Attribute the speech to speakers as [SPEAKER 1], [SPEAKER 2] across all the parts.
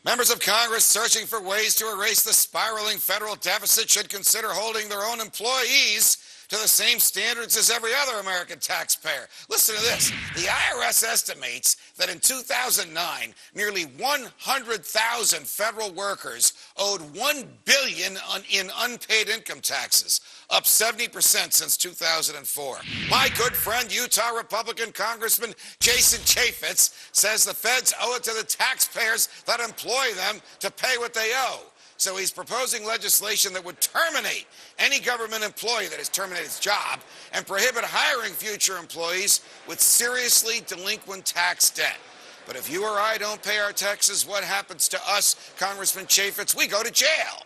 [SPEAKER 1] Members of Congress searching for ways to erase the spiraling federal deficit should consider holding their own employees to the same standards as every other American taxpayer. Listen to this. The IRS estimates that in 2009, nearly 100,000 federal workers owed $1 billion in unpaid income taxes, up 70% since 2004. My good friend, Utah Republican Congressman Jason Chaffetz says the feds owe it to the taxpayers that employ them to pay what they owe. So he's proposing legislation that would terminate any government employee that has terminated his job and prohibit hiring future employees with seriously delinquent tax debt. But if you or I don't pay our taxes, what happens to us, Congressman Chaffetz? We go to jail.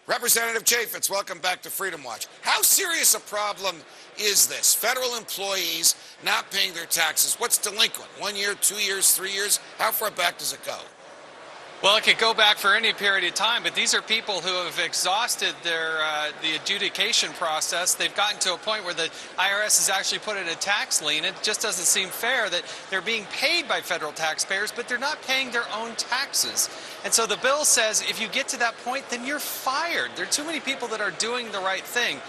[SPEAKER 1] Representative Chaffetz, welcome back to Freedom Watch. How serious a problem is this? Federal employees not paying their taxes. What's delinquent? 1 year, 2 years, 3 years? How far back does it go?
[SPEAKER 2] Well, it could go back for any period of time, but these are people who have exhausted their the adjudication process. They've gotten to a point where the IRS has actually put in a tax lien. It just doesn't seem fair that they're being paid by federal taxpayers, but they're not paying their own taxes. And so the bill says if you get to that point, then you're fired. There are too many people that are doing the right thing.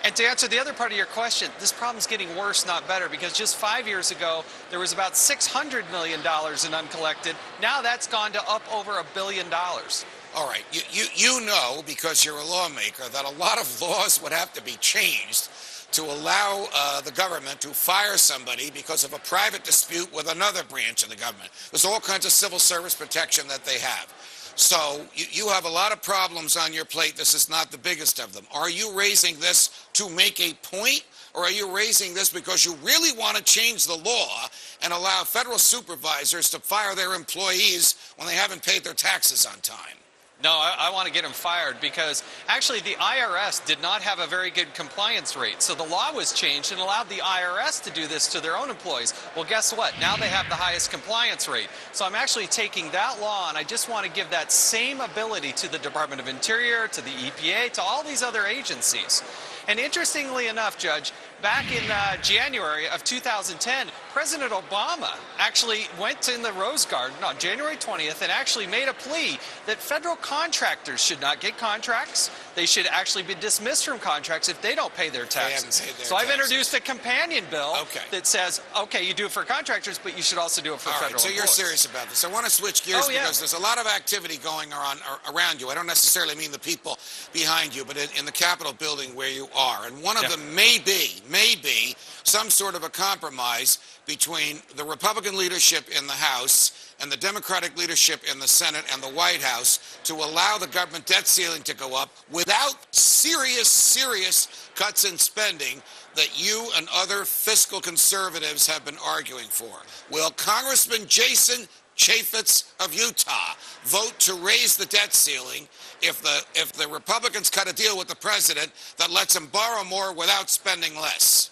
[SPEAKER 2] And to answer the other part of your question, this problem's getting worse, not better, because just 5 years ago, there was about $600 million in uncollected. Now that's gone to up over $1 billion.
[SPEAKER 1] All right. You know, because you're a lawmaker, that a lot of laws would have to be changed to allow the government to fire somebody because of a private dispute with another branch of the government. There's all kinds of civil service protection that they have. So you have a lot of problems on your plate. This is not the biggest of them. Are you raising this to make a point, or are you raising this because you really want to change the law and allow federal supervisors to fire their employees when they haven't paid their taxes on time?
[SPEAKER 2] No, I want to get them fired because actually the IRS did not have a very good compliance rate. So the law was changed and allowed the IRS to do this to their own employees. Well, guess what? Now they have the highest compliance rate. So I'm actually taking that law and I just want to give that same ability to the Department of Interior, to the EPA, to all these other agencies. And interestingly enough, Judge, back in January of 2010, President Obama actually went in the Rose Garden on January 20th and actually made a plea that federal contractors should not get contracts. They should actually be dismissed from contracts if they don't pay their taxes. So I've introduced a companion bill that says, okay, you do it for contractors, but you should also do it for federal employees.
[SPEAKER 1] So you're serious about this. I want to switch gears because there's a lot of activity going on around you. I don't necessarily mean the people behind you, but in the Capitol building where you are. And one of them may be some sort of a compromise between the Republican leadership in the House and the Democratic leadership in the Senate and the White House to allow the government debt ceiling to go up without serious cuts in spending that you and other fiscal conservatives have been arguing for. Will Congressman Jason Chaffetz of Utah vote to raise the debt ceiling if the Republicans cut a deal with the president that lets him borrow more without spending less?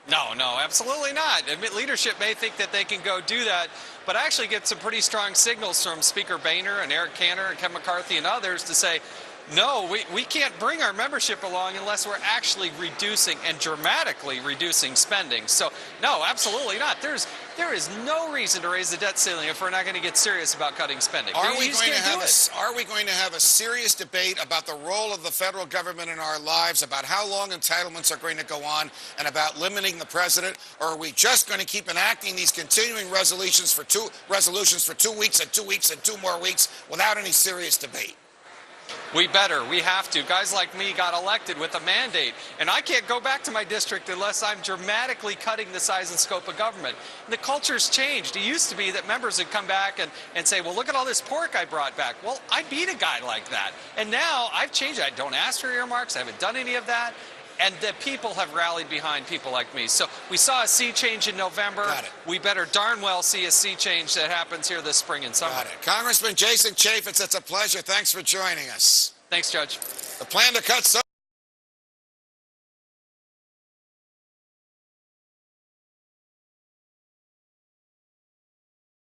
[SPEAKER 2] No, absolutely not. Leadership may think that they can go do that, but I actually get some pretty strong signals from Speaker Boehner and Eric Cantor and Kevin McCarthy and others to say, no, we can't bring our membership along unless we're actually reducing and dramatically reducing spending. So, no, absolutely not. There is no reason to raise the debt ceiling if we're not going to get serious about cutting spending.
[SPEAKER 1] Are we going to have a serious debate about the role of the federal government in our lives, about how long entitlements are going to go on, and about limiting the president? Or are we just going to keep enacting these continuing resolutions for 2 weeks and 2 weeks and 2 more weeks without any serious debate?
[SPEAKER 2] We have to. Guys like me got elected with a mandate, and I can't go back to my district unless I'm dramatically cutting the size and scope of government. And the culture's changed. It used to be that members would come back and say, well, look at all this pork I brought back. Well, I beat a guy like that. And now I've changed. I don't ask for earmarks. I haven't done any of that. And the people have rallied behind people like me. So we saw a sea change in November. We better darn well see a sea change that happens here this spring and summer.
[SPEAKER 1] Got it. Congressman Jason Chaffetz, it's a pleasure. Thanks for joining us.
[SPEAKER 2] Thanks, Judge.
[SPEAKER 1] The plan to cut social